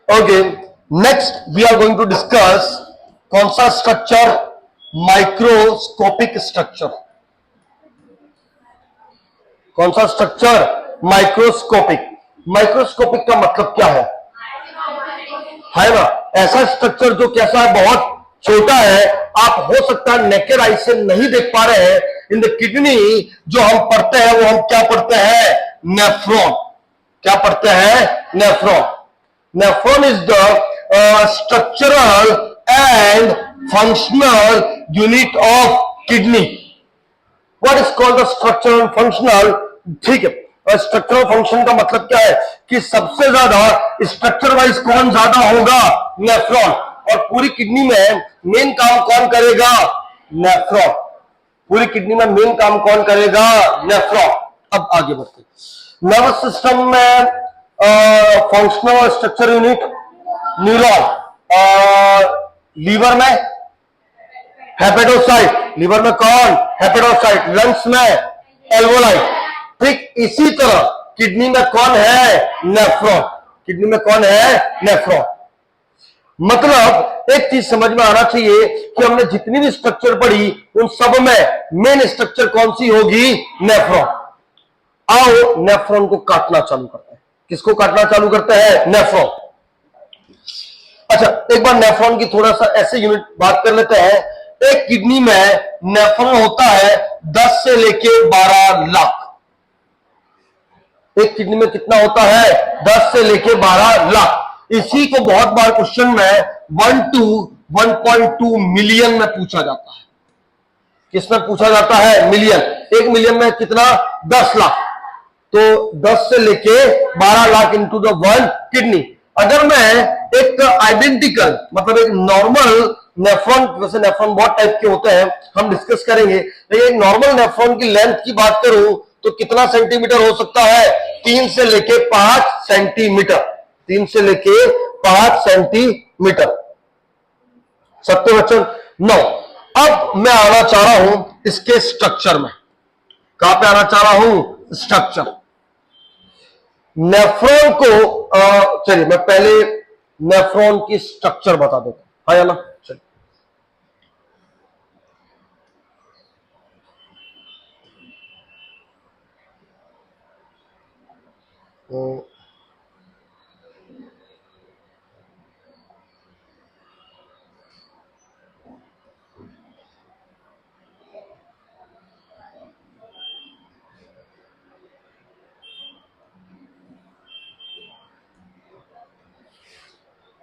Okay, next we are going to discuss कौन सा structure, microscopic structure. कौन सा स्ट्रक्चर? माइक्रोस्कोपिक। माइक्रोस्कोपिक का मतलब क्या है ना? ऐसा स्ट्रक्चर जो कैसा है, बहुत छोटा है, आप हो सकता है नेकेड आई से नहीं देख पा रहे हैं। इन द किडनी जो हम पढ़ते हैं वो हम क्या पढ़ते हैं? नेफ्रॉन। क्या पढ़ते हैं? Nephron. Nephron is the structural and functional unit of kidney. What is called the structural functional? ठीक है, स्ट्रक्चरल फंक्शन का मतलब क्या है कि सबसे ज्यादा स्ट्रक्चर वाइज कौन ज्यादा होगा? नेफ्रॉन। और पूरी किडनी में मेन काम कौन करेगा? नेफ्रॉन। पूरी किडनी में मेन काम कौन करेगा? नेफ्रॉन। अब आगे बढ़ते हैं। नर्वस सिस्टम में functional structure unit neuron. Liver में हेपेटोसाइट। लीवर में कौन? हेपेटोसाइट। लंग्स में एल्वोलाई। ठीक इसी तरह किडनी में कौन है? नेफ्रॉन। किडनी में कौन है? नेफ्रॉन। मतलब एक चीज समझ में आना चाहिए कि हमने जितनी भी स्ट्रक्चर पढ़ी उन सब में मेन स्ट्रक्चर कौन सी होगी? नेफ्रॉन। आओ नेफ्रॉन को काटना चालू करते हैं। किसको काटना चालू करते हैं? नेफ्रॉन। अच्छा, एक बार नेफ्रॉन की थोड़ा सा ऐसे यूनिट बात कर लेते हैं। एक किडनी में नेफ्रॉन होता है 10 से लेके 12 लाख। एक किडनी में कितना होता है? 10 से लेके 12 लाख। इसी को बहुत बार क्वेश्चन में 1 to 1.2 मिलियन में पूछा जाता है। किसमें पूछा जाता है? मिलियन। 1 मिलियन में कितना? 10 लाख। तो 10 से लेके 12 लाख इंटू द 1 किडनी। अगर मैं एक आइडेंटिकल मतलब एक नॉर्मल नेफ्रॉन, वैसे नेफ्रॉन बहुत टाइप के होते हैं, हम डिस्कस करेंगे, लेकिन एक नॉर्मल नेफ्रॉन की लेंथ की बात करूं तो कितना सेंटीमीटर हो सकता है? 3 से लेके 5 सेंटीमीटर। 3 से लेके 5 सेंटीमीटर। सत्य वचन? 9। अब मैं आना चाह रहा हूं इसके स्ट्रक्चर में। कहां पे आना चाह रहा हूं? स्ट्रक्चर। नेफ्रॉन को चलिए मैं पहले नेफ्रॉन की स्ट्रक्चर बता देता हूं। हाँ या ना? चलिए,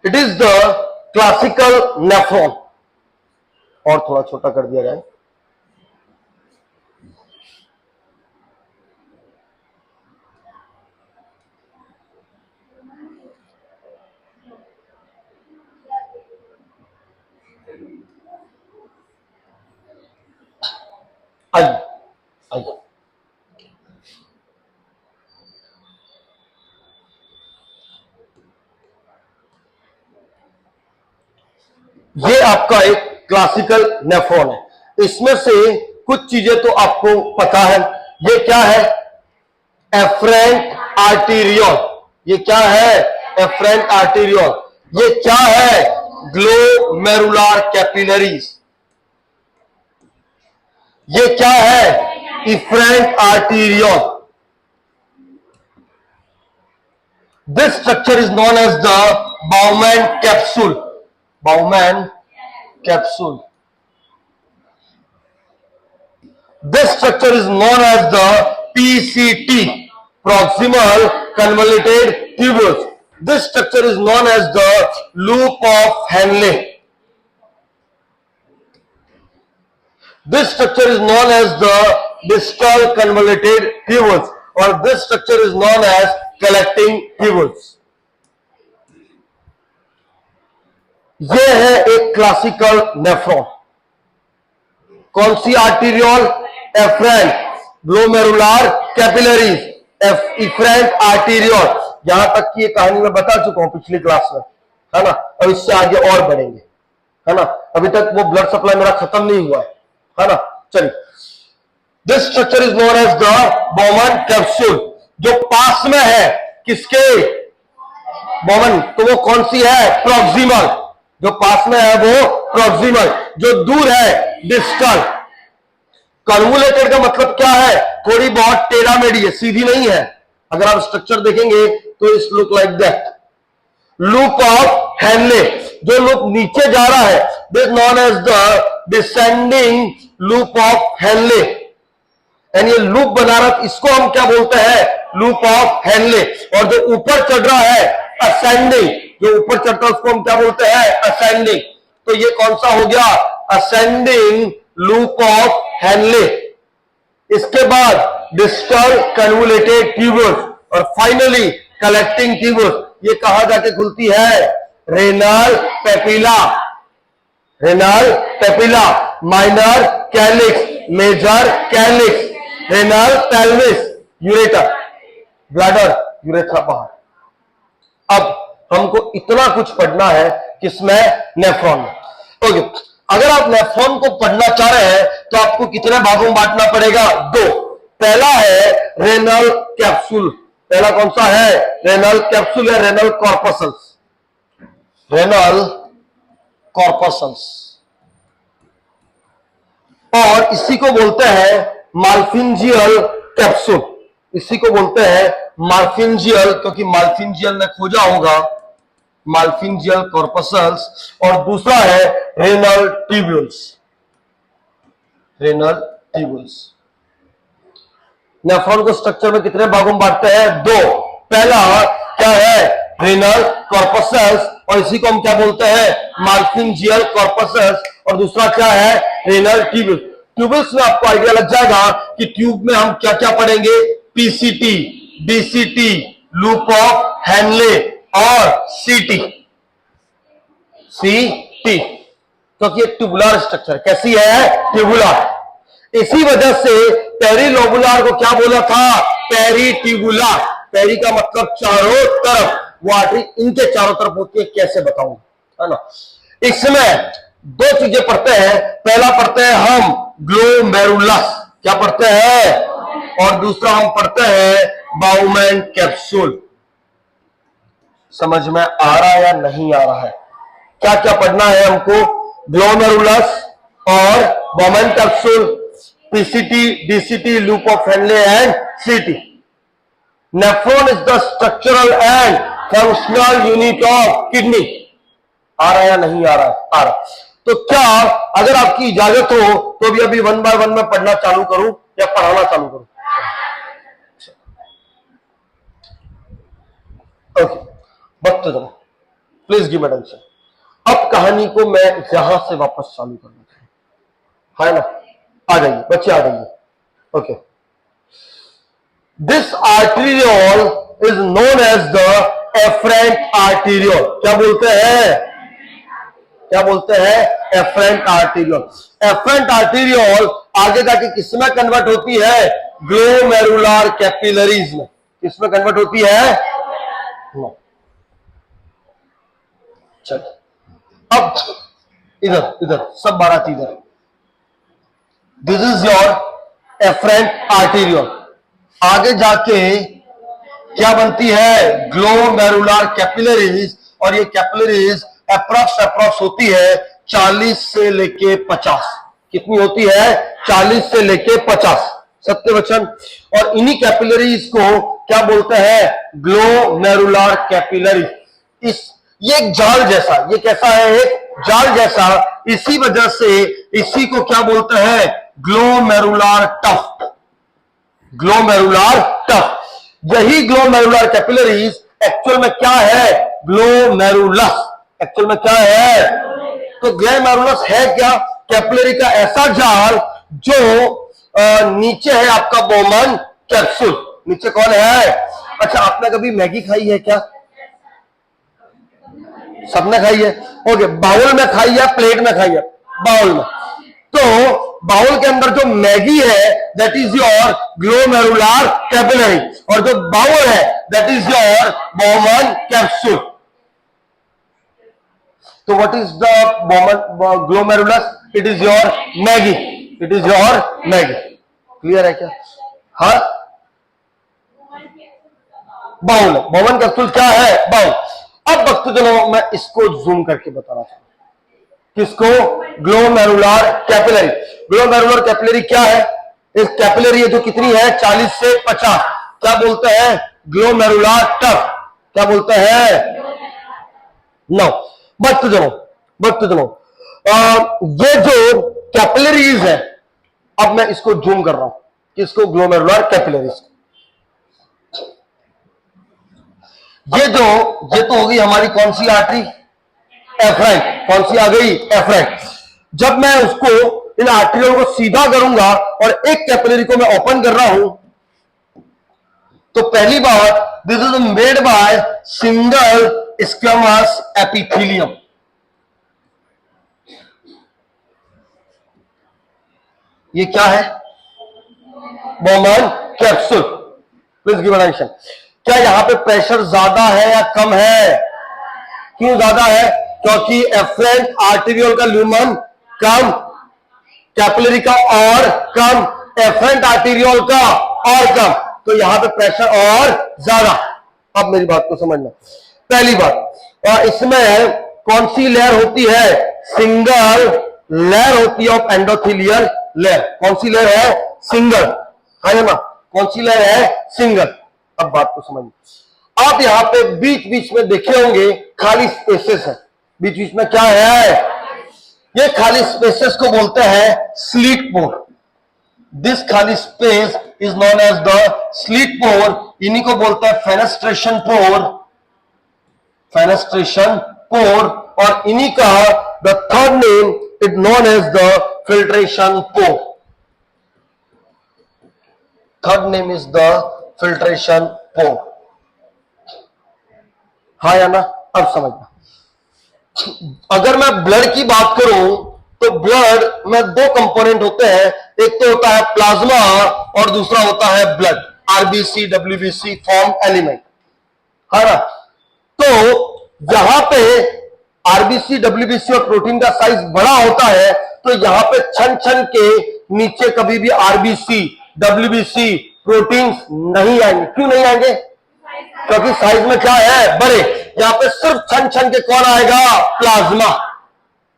it is the classical nephron. और थोड़ा छोटा कर दिया जाए। आइए आइए, ये आपका एक क्लासिकल नेफ्रॉन है। इसमें से कुछ चीजें तो आपको पता है। ये क्या है? Afferent arteriole. ये क्या है? Afferent arteriole. ये क्या है? Glomerular capillaries. ये क्या है? Efferent arteriole. This structure is known as the Bowman capsule. Bowman capsule. This structure is known as the PCT, proximal convoluted tubules. This structure is known as the loop of Henle. This structure is known as the distal convoluted tubules, or this structure is known as collecting tubules. ये है एक classical nephron. कौन सी arteriole? Afferent glomerular capillaries, efferent arteriole. यहां तक की ये कहानी मैं बता चुका हूं पिछली क्लास में, है ना? अब इससे आगे और बढ़ेंगे, है ना? अभी तक वो ब्लड सप्लाई मेरा खत्म नहीं हुआ है ना? चलिए, this structure is known as the Bowman capsule, जो पास में है किसके? बोमन, तो वो कौन सी है? प्रॉक्सिमल। जो पास में है वो प्रॉक्सिमल, जो दूर है डिस्टल। कन्वोलेटेड का मतलब क्या है? थोड़ी बहुत टेढ़ा मेढ़ी है, सीधी नहीं है। अगर आप स्ट्रक्चर देखेंगे तो इस look like that. Loop of Henle, जो लूप नीचे जा रहा है, this known as the descending loop of Henle. यानी ये लूप बना रहा, इसको हम क्या बोलते हैं? Loop of Henley. और जो ऊपर चढ़ रहा है असेंडिंग, जो ऊपर चढ़ता है उसको हम क्या बोलते हैं? असेंडिंग। तो ये कौन सा हो गया? Ascending loop of Henle. इसके बाद डिस्टल कन्वोलेटेड ट्यूबल्स और फाइनली कलेक्टिंग ट्यूबल्स। ये कहां जाके खुलती है? Renal papilla. Renal papilla, minor calyx, major calyx, renal pelvis, ureter, bladder, urethra बाहर। अब हमको इतना कुछ पढ़ना है किसमें? नेफ्रॉन में। ओके, अगर आप नेफ्रॉन को पढ़ना चाह रहे हैं तो आपको कितने भागों में बांटना पड़ेगा? 2। पहला है रेनल कैप्सूल। पहला कौन सा है? रेनल कैप्सूल है, रेनल कॉर्पसल्स। रेनल कॉर्पसल्स, और इसी को बोलते हैं मार्फिंजियल कैप्सूल। इसी को बोलते हैं मार्फिंजियल, क्योंकि मार्फिंजियल ने खोजा होगा मार्फिंजियल कॉर्पसल्स। और दूसरा है renal tubules. Renal tubules. Nephron को स्ट्रक्चर में कितने भागों में बांटते हैं? 2। पहला क्या है? रेनल कॉर्पसल्स, और इसी को हम क्या बोलते हैं? मार्फिंजियल कॉर्पसल्स। और दूसरा क्या है? Renal tubules. ट्यूब्यूल्स में आपको आइडिया लग जाएगा कि ट्यूब में हम क्या क्या पढ़ेंगे? PCT, DCT, loop of Henley और सीटी। सीटी क्योंकि एक ट्यूबुलर स्ट्रक्चर। कैसी है? ट्यूबुलर। इसी वजह से पेरीलोबुलर को क्या बोला था? पेरीट्यूबुलर। पेरी का मतलब चारों तरफ, वो आर्टरी इनके चारों तरफ होती है। कैसे बताऊं, है ना? इसमें 2 चीजें पढ़ते हैं। पहला पढ़ते हैं हम ग्लोमेरुलस। क्या पढ़ते हैं? और दूसरा हम पढ़ते हैं बाउमैन कैप्सूल। समझ में आ रहा है या नहीं आ रहा है? क्या क्या पढ़ना है हमको? ग्लोमेरुलस और Bowman capsule, PCT, DCT, loop of Henle and CT. Nephron is the structural and functional unit of kidney. आ रहा है या नहीं आ रहा है? आ रहा। तो क्या अगर आपकी इजाजत हो तो भी अभी 1 बाय 1 में पढ़ना चालू करूं या पढ़ाना चालू करूं? ओके, वक्त जरा प्लीज गिव मैडम से। अब कहानी को मैं यहां से वापस चालू करना चाहिए, है ना? आ जाइए बच्चे, आ जाइए। Okay, this arteriole is known as the efferent arteriole. क्या बोलते हैं? क्या बोलते हैं? Efferent arteriole. एफरेंट आर्टीरियोल आगे जाके किसमें कन्वर्ट होती है? ग्लोमेरुलर कैपिलरीज में। किसमें कन्वर्ट होती है? चल, अब इधर इधर सब बारात इधर। This is your efferent arteriole. आगे जाके क्या बनती है? Glomerular capillaries. और ये कैपिलरीज अप्रॉक्स होती है 40 से लेके 50। कितनी होती है? 40 से लेके 50। सत्य वचन। और इन्हीं कैपिलरीज को क्या बोलते हैं? Glomerular capillary. ये एक जाल जैसा, ये कैसा है? एक जाल जैसा। इसी वजह से इसी को क्या बोलते हैं? Glomerular tuft. Glomerular tuft. यही ग्लोमेरुलर कैपिलरीज एक्चुअल में क्या है? ग्लोमेरुलस। एक्चुअल में क्या है? तो ग्लोमेरुलस है क्या? कैपिलरी का ऐसा जाल जो नीचे है आपका बोमन कैप्सूल। नीचे कौन है? अच्छा, आपने कभी मैगी खाई है क्या? सबने खाई है। ओके, बाउल में खाई है, प्लेट में खाई है? बाउल में। तो बाउल के अंदर जो मैगी है that is your glomerular capillary, और जो बाउल है that is your Bowman capsule. तो what is the Bowman glomerulus? It is your Maggi. It is your Maggi. Clear है क्या? हाँ, बाउल। बोमन कैप्सूल क्या है? बाउल। अब भक्तजनों मैं इसको जूम करके बताना चाहूंगा, किसको? Glomerular capillary. ग्लोमेरुलर कैपिलरी क्या है? इस कैपिलरी जो कितनी है 40 से 50, क्या बोलते हैं? Glomerular tough. क्या बोलते हैं? नो। भक्तजनों ये जो कैपिलरीज है, अब मैं इसको जूम कर रहा हूं, किसको? Glomerular capillaries. ये तो होगी हमारी कौन सी आर्टरी? एफरेंट। कौन सी आ गई? एफरेंट। जब मैं उसको इन आर्टरियों को सीधा करूंगा और एक कैपिलरी को मैं ओपन कर रहा हूं, तो पहली बात, this is made by single squamous epithelium. ये क्या है? Bowman capsule. Please give attention. क्या यहां पे प्रेशर ज्यादा है या कम है? क्यों ज्यादा है? क्योंकि एफरेंट आर्टेरियोल का ल्यूमन कम, कैपिलरी का और कम, एफरेंट आर्टेरियोल का और कम, तो यहां पे प्रेशर और ज्यादा। अब मेरी बात को समझना। पहली बात, इसमें कौन सी लेयर होती है? सिंगल लेयर होती है ऑफ एंडोथेलियल लेयर। कौन सी लेयर है? सिंगल, है ना? कौन सी लेयर है? सिंगल। अब बात को समझिए। आप यहां पे बीच बीच में देखे होंगे खाली स्पेसेस है। बीच बीच में क्या है? ये खाली स्पेसेस को बोलते हैं स्लीट पोर। दिस खाली space is known as the slit pore. इन्हीं को बोलते हैं फेनेस्ट्रेशन पोर। फेनेस्ट्रेशन पोर। और इन्हीं का the third name is known as the filtration pore. Third name is the filtration pore. हाँ या ना? अब समझना। अगर मैं ब्लड की बात करूं तो ब्लड में दो कंपोनेंट होते हैं, एक तो होता है प्लाज्मा और दूसरा होता है blood. RBC, WBC form element, है ना? तो यहां पे आरबीसी, डब्ल्यूबीसी और प्रोटीन का साइज बड़ा होता है, तो यहां पे छन छन के नीचे कभी भी आरबीसी, डब्ल्यूबीसी, प्रोटीन नहीं आएंगे। क्यों नहीं आएंगे? क्योंकि साइज में क्या है? बड़े। यहां पे सिर्फ छन छन के कौन आएगा? प्लाज्मा।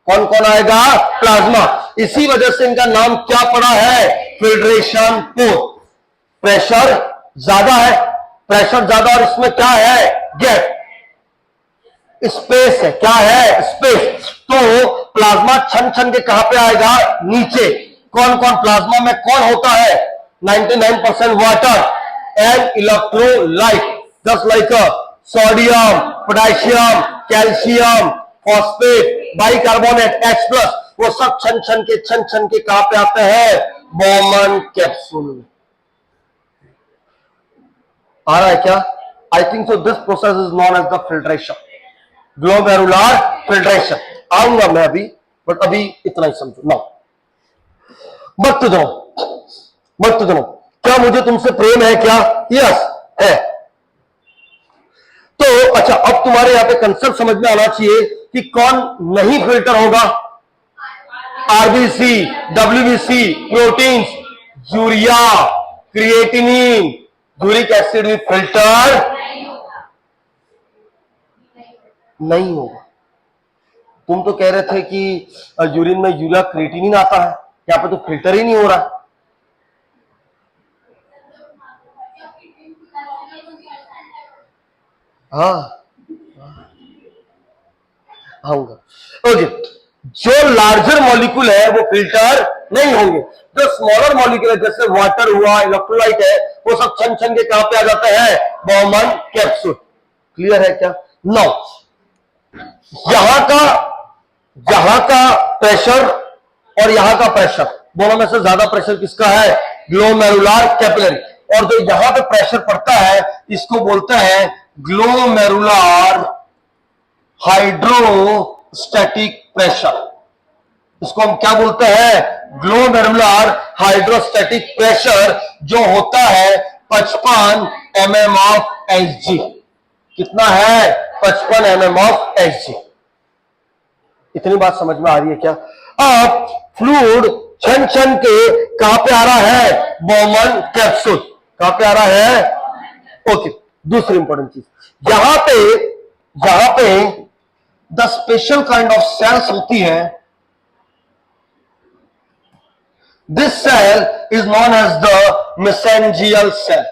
कौन कौन आएगा? प्लाज्मा। इसी वजह से इनका नाम क्या पड़ा है? Filtration pore. प्रेशर ज्यादा है, प्रेशर ज्यादा, और इसमें क्या है? गैप, स्पेस है। क्या है? स्पेस। तो प्लाज्मा छन छन के कहां पे आएगा? नीचे। कौन कौन प्लाज्मा में कौन होता है? 99% water and electrolyte, just like sodium, potassium, calcium, phosphate, bicarbonate, H+, वो सब छन छन के कहां पे आते हैं? बोमन कैप्सूल में। आ रहा है क्या? I think so. This process is known as the filtration, glomerular filtration. आऊंगा मैं अभी, बट अभी इतना ही समझो ना। मत जाओ। क्या मुझे तुमसे प्रेम है क्या? यस है। तो अच्छा, अब तुम्हारे यहां पे कंसेप्ट समझ में आना चाहिए कि कौन नहीं फिल्टर होगा? RBC, WBC, proteins, urea, creatinine, uric acid भी फिल्टर नहीं होगा। तुम तो कह रहे थे कि यूरिन में यूरिया क्रिएटिनिन आता है, यहां पे तो फिल्टर ही नहीं हो रहा। आऊंगा। ओके, जो लार्जर मॉलिक्यूल है वो फिल्टर नहीं होंगे। जो स्मॉलर मॉलिक्यूल है, जैसे वाटर हुआ, इलेक्ट्रोलाइट है, वो सब छन छन के कहां पे आ जाते हैं? Bowman capsule. क्लियर है क्या? नो, यहां का प्रेशर और यहां का प्रेशर, दोनों में से ज्यादा प्रेशर किसका है? Glomerular capillary. और जो यहां पे प्रेशर पड़ता है, इसको बोलते हैं ग्लोमेरुलर हाइड्रोस्टैटिक प्रेशर। इसको हम क्या बोलते हैं? ग्लोमेरुलर हाइड्रोस्टैटिक प्रेशर, जो होता है 55 mm ऑफ Hg। कितना है? 55 mm ऑफ Hg। इतनी बात समझ में आ रही है क्या? अब फ्लूइड छन छन के कहां पे आ रहा है? Bowman capsule. कहां पे आ रहा है? ओके, दूसरी इंपॉर्टेंट चीज, यहां पे जहां पे the special kind of cells होती है, this cell is known as the mesangial cell.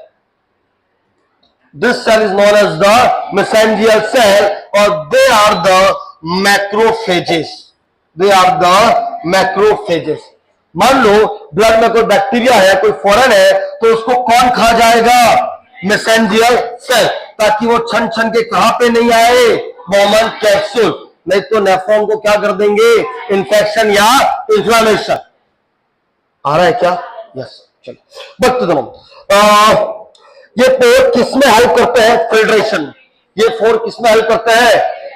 This cell is known as the mesangial cell और they are the macrophages. They are the macrophages. मान लो ब्लड में कोई बैक्टीरिया है, कोई foreign है, तो उसको कौन खा जाएगा? मेसेंजियल सेल, ताकि वो छन छन के कहां पे नहीं आए? Bowman capsule. नहीं तो नेफ्रॉन को क्या कर देंगे? इन्फेक्शन या इन्फ्लामेशन। आ रहा है क्या? यस। चलो बट दोनों ये पोर किसमें हेल्प करते हैं? फिल्ट्रेशन। ये पोर किसमें हेल्प करते हैं?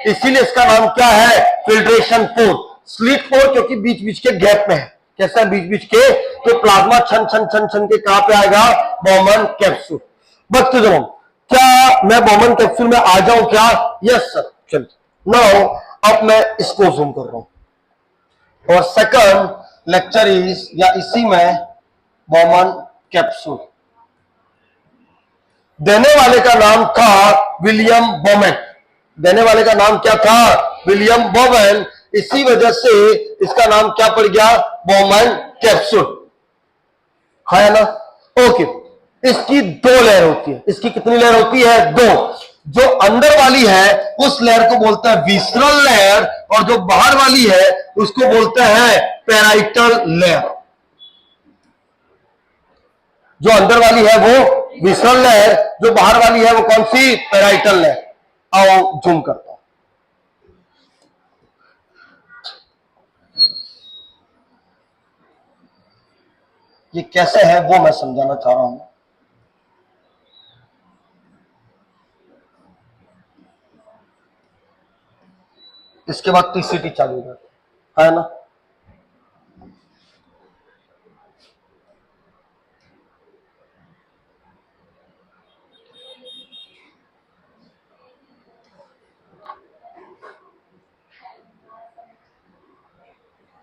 इसीलिए इसका नाम क्या है? Filtration pore. स्लिट पोर क्योंकि बीच बीच के गैप में है। कैसा है? बीच बीच के। तो प्लाज्मा छन छन छन छन के कहां पे आएगा? Bowman capsule. बट दोनों क्या मैं बॉमन कैप्सूल में आ जाऊं क्या? Yes sir. चलो नाउ अब मैं इसको जूम कर रहा हूं और सेकंड लेक्चर इज या इसी में बॉमन कैप्सूल। देने वाले का नाम था विलियम बोमेन। देने वाले का नाम क्या था? विलियम बोमेन। इसी वजह से इसका नाम क्या पड़ गया? Bowman capsule. है ना? ओके। इसकी दो लेयर होती है। इसकी कितनी लेयर होती है? दो। जो अंदर वाली है उस लेयर को बोलते हैं विसरल लेयर और जो बाहर वाली है उसको बोलते हैं पेराइटल लेयर। जो अंदर वाली है वो विसरल लेयर, जो बाहर वाली है वो कौन सी? Parietal layer. आओ जूम करता हूं। ये कैसे है वो मैं समझाना चाह रहा हूं। इसके बाद टीसीटी चालू हो जाती है ना?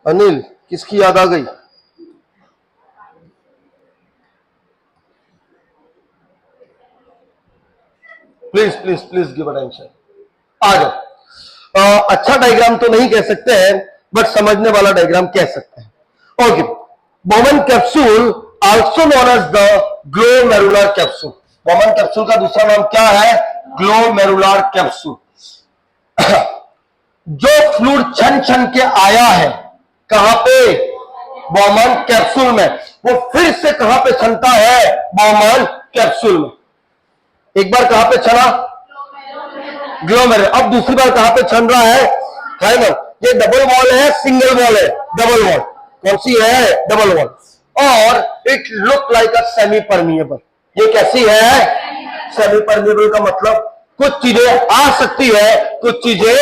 अनिल किसकी याद आ गई? Please please please give attention. आ जाओ। अच्छा डायग्राम तो नहीं कह सकते हैं बट समझने वाला डायग्राम कह सकते हैं। Okay. Bowman capsule also known as the glomerular capsule. Bowman capsule का दूसरा नाम क्या है? Glomerular capsule. जो फ्लूइड छन छन के आया है कहां पे? बॉमन कैप्सूल में। वो फिर से कहां पे छनता है? बॉमन कैप्सूल में। एक बार कहां पे छना? ग्लोमेरुलर। अब दूसरी बार कहां पे छन रहा है? है ना? ये डबल वॉल है, सिंगल वॉल है? Double wall. कौन सी है? Double wall. और it look like a semi permeable. ये कैसी है? सेमी परमिएबल का मतलब कुछ चीजें आ सकती है, कुछ चीजें।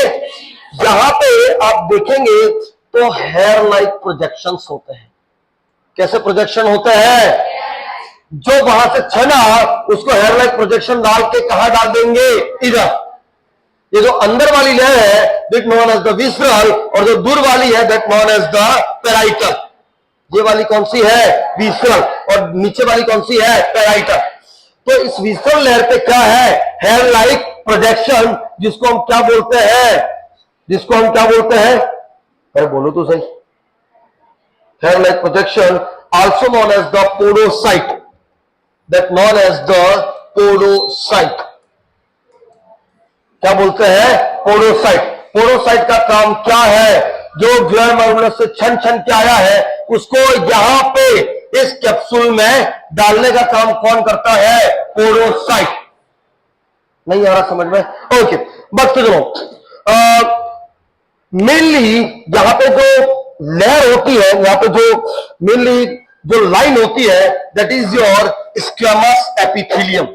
यहां पे आप देखेंगे तो हेयर लाइक प्रोजेक्शंस होते हैं। कैसे प्रोजेक्शन होते हैं? जो वहां से छना उसको हेयर लाइक प्रोजेक्शन डाल के कहां डाल देंगे? इधर। ये जो अंदर वाली लेयर है that known as the visceral और जो दूर वाली है that known as the parietal. ये वाली कौन सी है? विसरल। और नीचे वाली कौन सी है? पेराइटल। तो इस विसरल लेयर पे क्या है? हेयर लाइक प्रोजेक्शन, जिसको हम क्या बोलते हैं? जिसको हम क्या बोलते हैं? अरे बोलो तो सही। Hair like projection also known as the podocyte. That known as the podocyte. क्या बोलते हैं? पोडोसाइट। पोडोसाइट का काम क्या है? जो ग्लोमेरुलर से छन छन के आया है उसको यहां पे इस कैप्सूल में डालने का काम कौन करता है? पोडोसाइट। नहीं आ रहा समझ में? ओके। बट सुनो, मेनली यहां पे जो लेयर होती है, यहां पे जो मेनली जो लाइन होती है that is your squamous epithelium.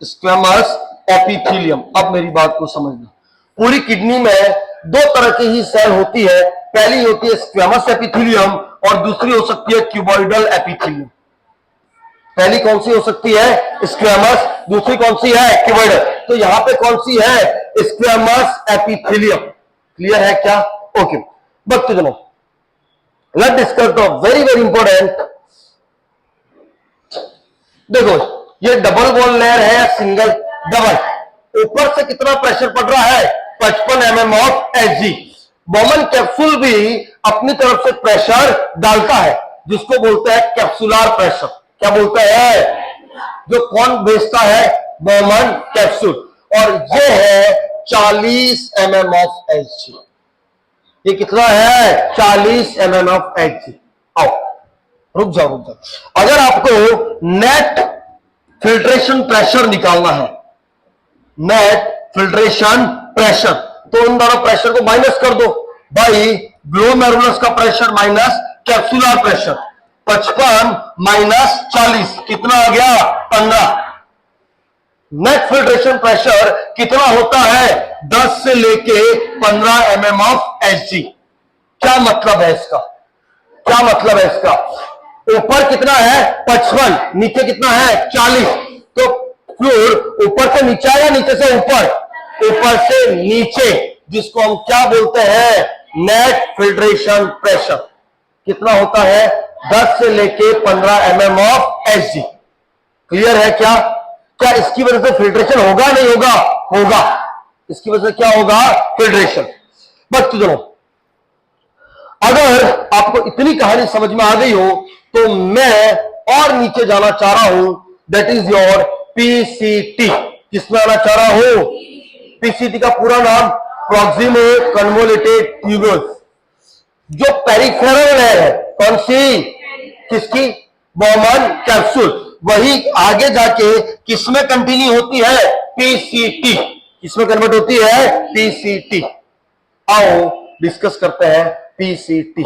Squamous epithelium. अब मेरी बात को समझना। पूरी किडनी में दो तरह की ही सेल होती है। पहली होती है स्क्वेमस एपिथेलियम और दूसरी हो सकती है क्यूबॉइडल एपिथेलियम। पहली कौन सी हो सकती है? स्क्वेमस। दूसरी कौन सी है? क्यूबॉइडल। तो यहां पे कौन सी है? Squamous epithelium. क्लियर है क्या? ओके। बट सुनो, let discuss the very very important. देखो ये डबल वॉल लेयर है या सिंगल? डबल। ऊपर से कितना प्रेशर पड़ रहा है? 55 mm of Hg। Bowman capsule भी अपनी तरफ से प्रेशर डालता है, जिसको बोलते हैं कैप्सुलर प्रेशर। क्या बोलते हैं? जो कौन भेजता है? Bowman capsule. और ये है 40 mm ऑफ Hg। ये कितना है? 40 mm ऑफ Hg। आओ रुक जाओ। अगर आपको नेट फिल्ट्रेशन प्रेशर निकालना है, नेट फिल्ट्रेशन प्रेशर, तो उन दोनों प्रेशर को माइनस कर दो भाई। ग्लोमेरुलस का pressure minus capsular pressure, 55 minus 40 कितना आ गया? 15। नेट फिल्ट्रेशन प्रेशर कितना होता है? 10 से लेके 15 mm ऑफ Hg। क्या मतलब है इसका? क्या मतलब है इसका? ऊपर कितना है? 55, नीचे कितना है? 40। तो फ्लूइड ऊपर से नीचे या नीचे से ऊपर? ऊपर से नीचे, जिसको हम क्या बोलते हैं? Net filtration pressure. कितना होता है? 10 से लेके 15 mm ऑफ Hg। क्लियर है क्या? क्या इसकी वजह से फिल्ट्रेशन होगा? नहीं होगा? होगा। इसकी वजह से क्या होगा? फिल्ट्रेशन। बट सुनो, अगर आपको इतनी कहानी समझ में आ गई हो तो मैं और नीचे जाना चाह रहा हूं, दैट इज योर पीसीटी। किसमें आना चाह रहा हूं? पीसीटी का पूरा नाम प्रॉक्सिमो कन्वोल्यूटेड ट्यूब्यूल्स। जो पेरिफेरल है, कौन सी? किसकी? Bowman capsule. वही आगे जाके किसमें कंटिन्यू होती है? पीसीटी। किसमें कन्वर्ट होती है? पीसीटी। आओ डिस्कस करते हैं पीसीटी।